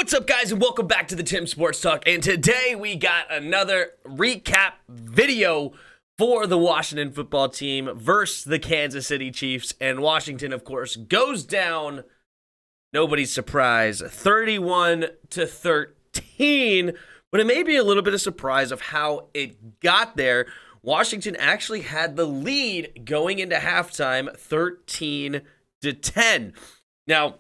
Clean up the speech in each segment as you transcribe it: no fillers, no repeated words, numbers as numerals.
What's up, guys, and welcome back to the Tim Sports Talk. And today we got another recap video for the Washington football team versus the Kansas City Chiefs. And Washington, of course, goes down, nobody's surprise, 31-13. But it may be a little bit of surprise of how it got there. Washington actually had the lead going into halftime, 13-10. Now,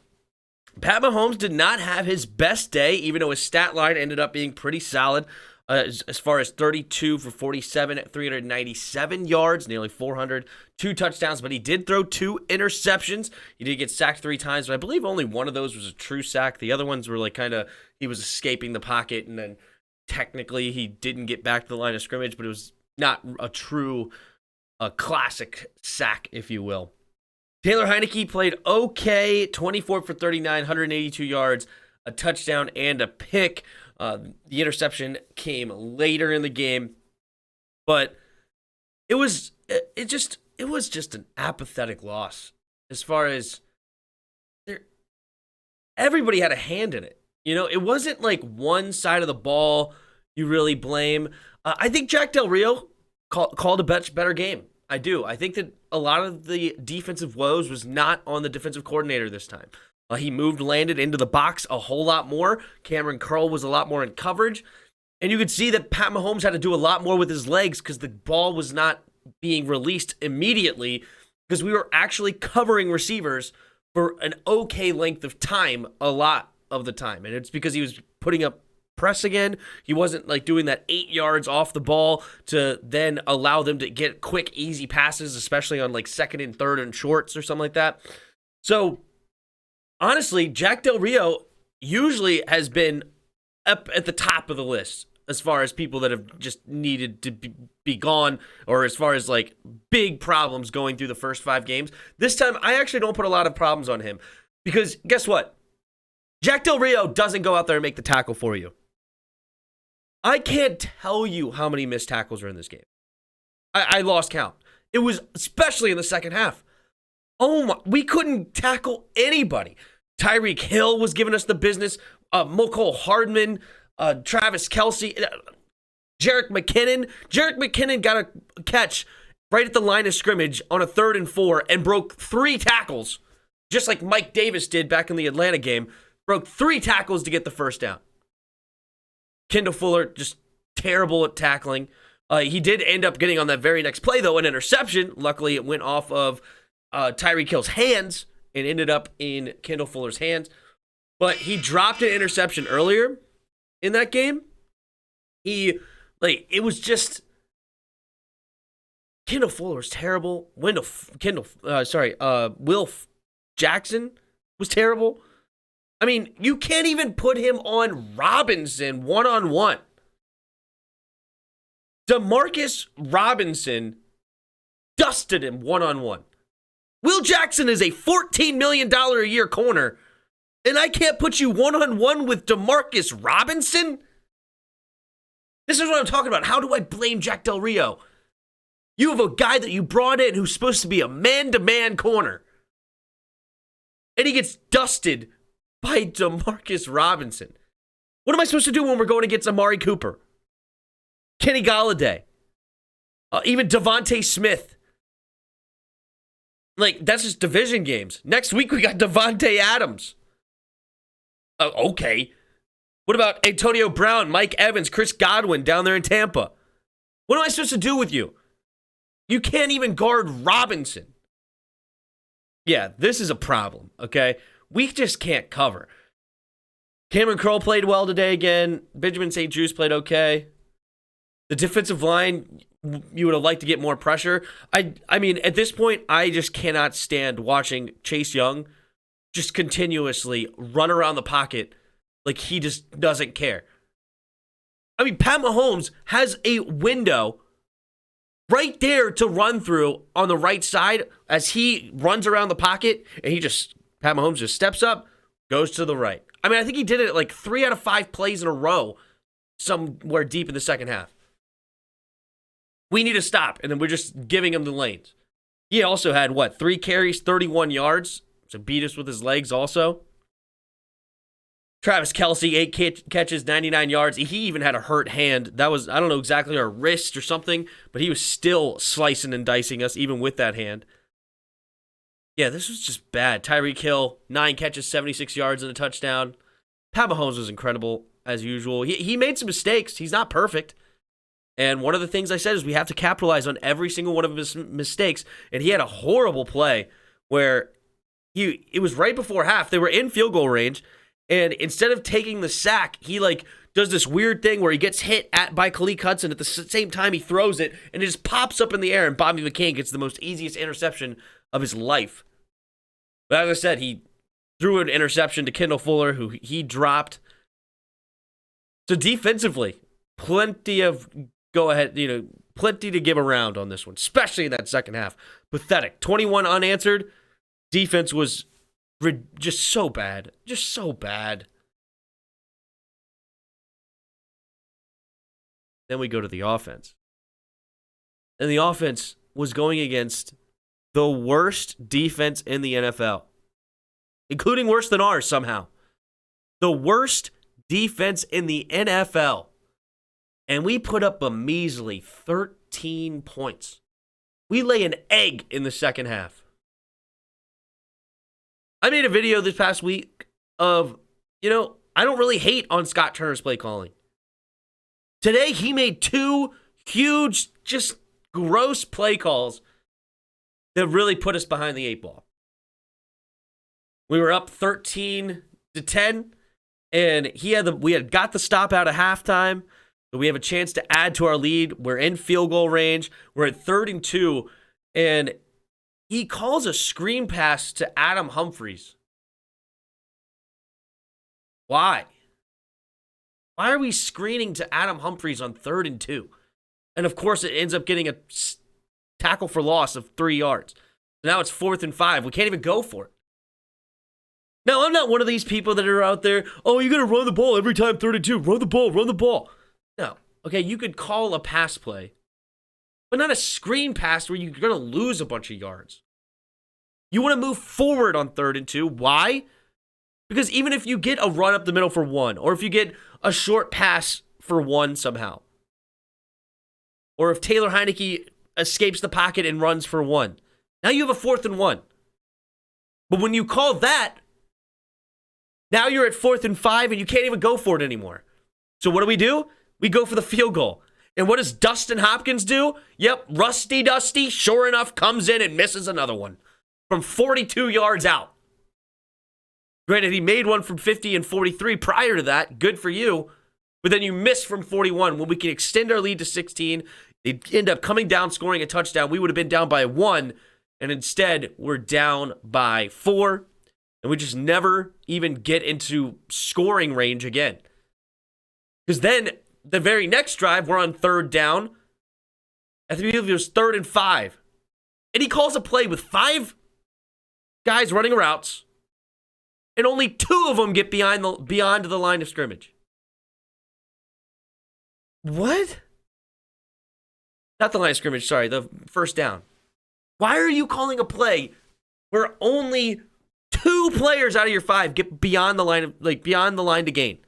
Pat Mahomes did not have his best day, even though his stat line ended up being pretty solid as far as 32 for 47 at 397 yards, nearly 400, 2 touchdowns, but he did throw 2 interceptions. He did get sacked 3 times, but I believe only one of those was a true sack. The other ones were like kind of, he was escaping the pocket, and then technically he didn't get back to the line of scrimmage, but it was not a true classic sack, if you will. Taylor Heineke played okay, 24 for 39, 182 yards, a touchdown, and a pick. The interception came later in the game, but it was just an apathetic loss as far as everybody had a hand in it. You know, it wasn't like one side of the ball you really blame. I think Jack Del Rio called a better game. I do. I think that a lot of the defensive woes was not on the defensive coordinator this time. He landed into the box a whole lot more. Cameron Curl was a lot more in coverage. And you could see that Pat Mahomes had to do a lot more with his legs because the ball was not being released immediately because we were actually covering receivers for an okay length of time a lot of the time. And it's because he was putting up press again. He wasn't like doing that 8 yards off the ball to then allow them to get quick, easy passes, especially on like second and third and shorts or something like that. So honestly, Jack Del Rio usually has been up at the top of the list as far as people that have just needed to be gone, or as far as like big problems going through the first 5 games. This time, I actually don't put a lot of problems on him because guess what? Jack Del Rio doesn't go out there and make the tackle for you. I can't tell you how many missed tackles are in this game. I lost count. It was especially in the second half. Oh my, we couldn't tackle anybody. Tyreek Hill was giving us the business. Mecole Hardman, Travis Kelce, Jerick McKinnon. Jerick McKinnon got a catch right at the line of scrimmage on a 3rd and 4 and broke 3 tackles, just like Mike Davis did back in the Atlanta game. Broke 3 tackles to get the first down. Kendall Fuller, just terrible at tackling. He did end up getting on that very next play, though, an interception. Luckily, it went off of Tyreek Hill's hands and ended up in Kendall Fuller's hands. But he dropped an interception earlier in that game. It was just, Kendall Fuller was terrible. Will Jackson was terrible. I mean, you can't even put him on Robinson one-on-one. Demarcus Robinson dusted him one-on-one. Will Jackson is a $14 million a year corner, and I can't put you one-on-one with Demarcus Robinson? This is what I'm talking about. How do I blame Jack Del Rio? You have a guy that you brought in who's supposed to be a man-to-man corner, and he gets dusted by Demarcus Robinson. What am I supposed to do when we're going against Amari Cooper, Kenny Golladay, even Devontae Smith? Like, that's just division games. Next week, we got Devontae Adams. Okay. What about Antonio Brown, Mike Evans, Chris Godwin down there in Tampa? What am I supposed to do with you? You can't even guard Robinson. Yeah, this is a problem, okay? We just can't cover. Cameron Curl played well today again. Benjamin St. Juste played okay. The defensive line, you would have liked to get more pressure. I mean, at this point, I just cannot stand watching Chase Young just continuously run around the pocket like he just doesn't care. I mean, Pat Mahomes has a window right there to run through on the right side as he runs around the pocket, and Pat Mahomes just steps up, goes to the right. I mean, I think he did it like 3 out of 5 plays in a row somewhere deep in the second half. We need to stop, and then we're just giving him the lanes. He also had, 3 carries, 31 yards, so beat us with his legs also. Travis Kelce, 8 catches, 99 yards. He even had a hurt hand. That was, I don't know exactly, a wrist or something, but he was still slicing and dicing us, even with that hand. Yeah, this was just bad. Tyreek Hill, 9 catches, 76 yards and a touchdown. Pat Mahomes was incredible, as usual. He made some mistakes. He's not perfect. And one of the things I said is we have to capitalize on every single one of his mistakes. And he had a horrible play where it was right before half. They were in field goal range. And instead of taking the sack, he does this weird thing where he gets hit by Khalil Hudson. At the same time, he throws it, and it just pops up in the air, and Bobby McCain gets the most easiest interception of his life. But as I said, he threw an interception to Kendall Fuller, who he dropped. So defensively, plenty of plenty to give around on this one, especially in that second half. Pathetic. 21 unanswered. Defense was just so bad. Just so bad. Then we go to the offense. And the offense was going against the worst defense in the NFL, including worse than ours somehow. The worst defense in the NFL. And we put up a measly 13 points. We lay an egg in the second half. I made a video this past week of, I don't really hate on Scott Turner's play calling. Today, he made 2 huge, just gross play calls that really put us behind the 8 ball. We were up 13-10, and we had got the stop out of halftime, so we have a chance to add to our lead. We're in field goal range. We're at 3rd and 2, and he calls a screen pass to Adam Humphries. Why? Why are we screening to Adam Humphries on 3rd and 2? And of course, it ends up getting a tackle for loss of 3 yards. So now it's 4th and 5. We can't even go for it. Now, I'm not one of these people that are out there, oh, you're going to run the ball every time 3rd and 2. Run the ball, run the ball. No. Okay, you could call a pass play, but not a screen pass where you're going to lose a bunch of yards. You want to move forward on 3rd and 2. Why? Because even if you get a run up the middle for 1, or if you get a short pass for 1 somehow, or if Taylor Heineke escapes the pocket and runs for 1, now you have a 4th and 1. But when you call that, now you're at 4th and 5 and you can't even go for it anymore. So what do? We go for the field goal. And what does Dustin Hopkins do? Yep, Rusty Dusty, sure enough, comes in and misses another one from 42 yards out. Granted, he made one from 50 and 43 prior to that. Good for you. But then you miss from 41 when we can extend our lead to 16. They end up coming down, scoring a touchdown. We would have been down by 1, and instead we're down by 4. And we just never even get into scoring range again. Because then the very next drive, we're on 3rd down. I believe it was 3rd and 5. And he calls a play with 5 guys running routes. And only 2 of them get beyond the line of scrimmage. What? Not the line of scrimmage, sorry, the 1st down. Why are you calling a play where only 2 players out of your 5 get beyond the line to gain?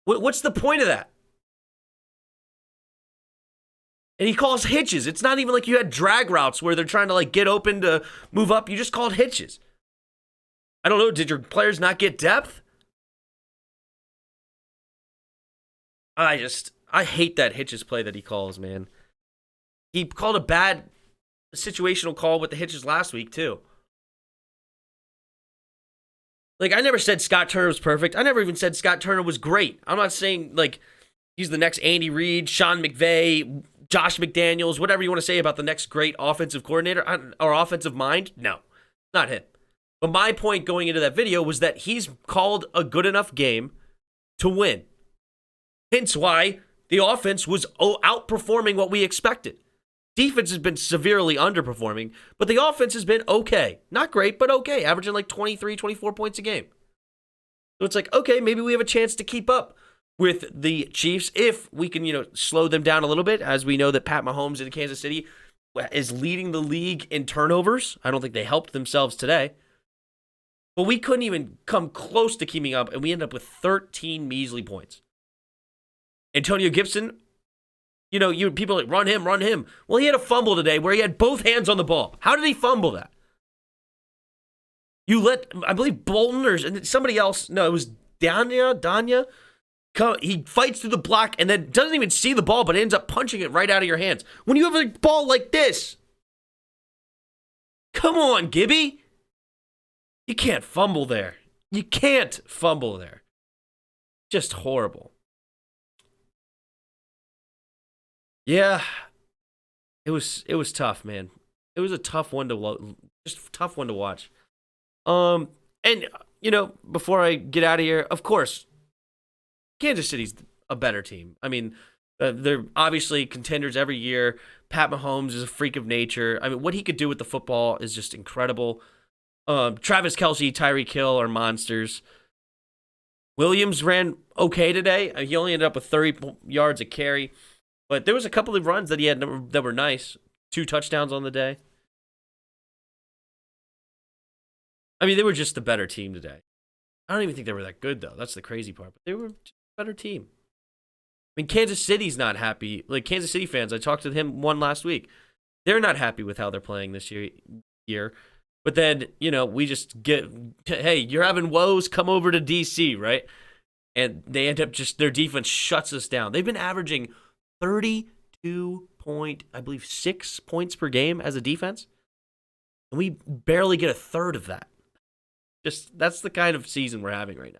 What's the point of that? And he calls hitches. It's not even like you had drag routes where they're trying to get open to move up. You just called hitches. I don't know, did your players not get depth? I hate that hitches play that he calls, man. He called a bad situational call with the hitches last week, too. I never said Scott Turner was perfect. I never even said Scott Turner was great. I'm not saying, he's the next Andy Reid, Sean McVay, Josh McDaniels, whatever you want to say about the next great offensive coordinator or offensive mind. No, not him. But my point going into that video was that he's called a good enough game to win. Hence why the offense was outperforming what we expected. Defense has been severely underperforming, but the offense has been okay. Not great, but okay, averaging 23, 24 points a game. So it's okay, maybe we have a chance to keep up with the Chiefs if we can, slow them down a little bit, as we know that Pat Mahomes in Kansas City is leading the league in turnovers. I don't think they helped themselves today. But we couldn't even come close to keeping up, and we ended up with 13 measly points. Antonio Gibson, people are like, run him, run him. Well, he had a fumble today where he had both hands on the ball. How did he fumble that? You let, I believe, Bolton or somebody else, no, it was Danya. He fights through the block and then doesn't even see the ball, but ends up punching it right out of your hands. When you have a ball like this, come on, Gibby. You can't fumble there. You can't fumble there. Just horrible. Yeah, it was tough, man. It was a tough one to watch. And before I get out of here, of course, Kansas City's a better team. I mean, they're obviously contenders every year. Pat Mahomes is a freak of nature. I mean, what he could do with the football is just incredible. Travis Kelce, Tyreek Hill are monsters. Williams ran okay today. He only ended up with 30 yards a carry. But there was a couple of runs that he had that were nice. 2 touchdowns on the day. I mean, they were just the better team today. I don't even think they were that good, though. That's the crazy part. But they were just a better team. I mean, Kansas City's not happy. Like, Kansas City fans, I talked to one last week. They're not happy with how they're playing this year. But then, we just get, hey, you're having woes, come over to D.C., right? And they end up their defense shuts us down. They've been averaging 6 points per game as a defense. And we barely get a third of that. That's the kind of season we're having right now.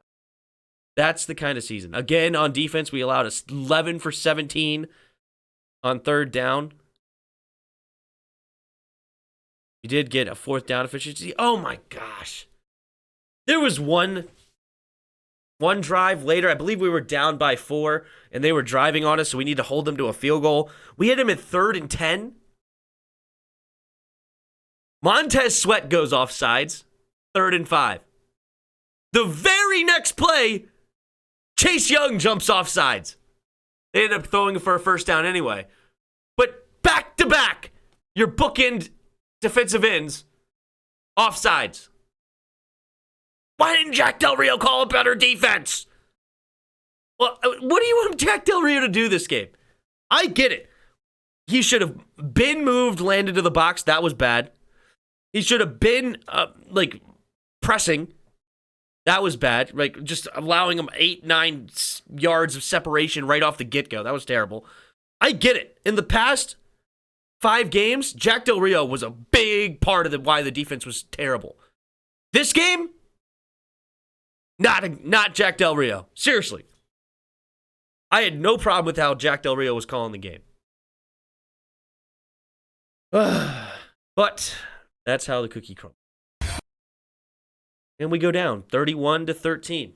That's the kind of season. Again, on defense, we allowed us 11 for 17 on third down. We did get a fourth down efficiency. Oh my gosh. There was one drive later. I believe we were down by 4 and they were driving on us, so we need to hold them to a field goal. We hit him at 3rd and 10. Montez Sweat goes off sides. 3rd and 5. The very next play, Chase Young jumps off sides. They end up throwing for a first down anyway. But back to back, your bookend defensive ends, offsides. Why didn't Jack Del Rio call a better defense? Well, what do you want Jack Del Rio to do this game? I get it. He should have been moved, landed to the box. That was bad. He should have been, pressing. That was bad. Like, just allowing him 8-9 yards of separation right off the get-go. That was terrible. I get it. In the past 5 games, Jack Del Rio was a big part of why the defense was terrible. This game, not Jack Del Rio. Seriously. I had no problem with how Jack Del Rio was calling the game. But that's how the cookie crumbles. And we go down 31-13.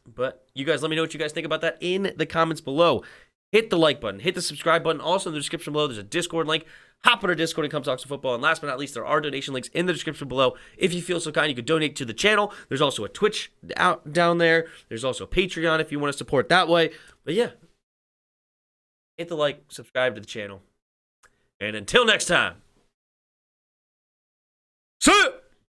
But you guys, let me know what you guys think about that in the comments below. Hit the like button. Hit the subscribe button. Also in the description below, there's a Discord link. Hop on our Discord and come talk some football. And last but not least, there are donation links in the description below. If you feel so kind, you could donate to the channel. There's also a Twitch down there. There's also a Patreon if you want to support that way. But yeah, hit the like, subscribe to the channel. And until next time, see ya!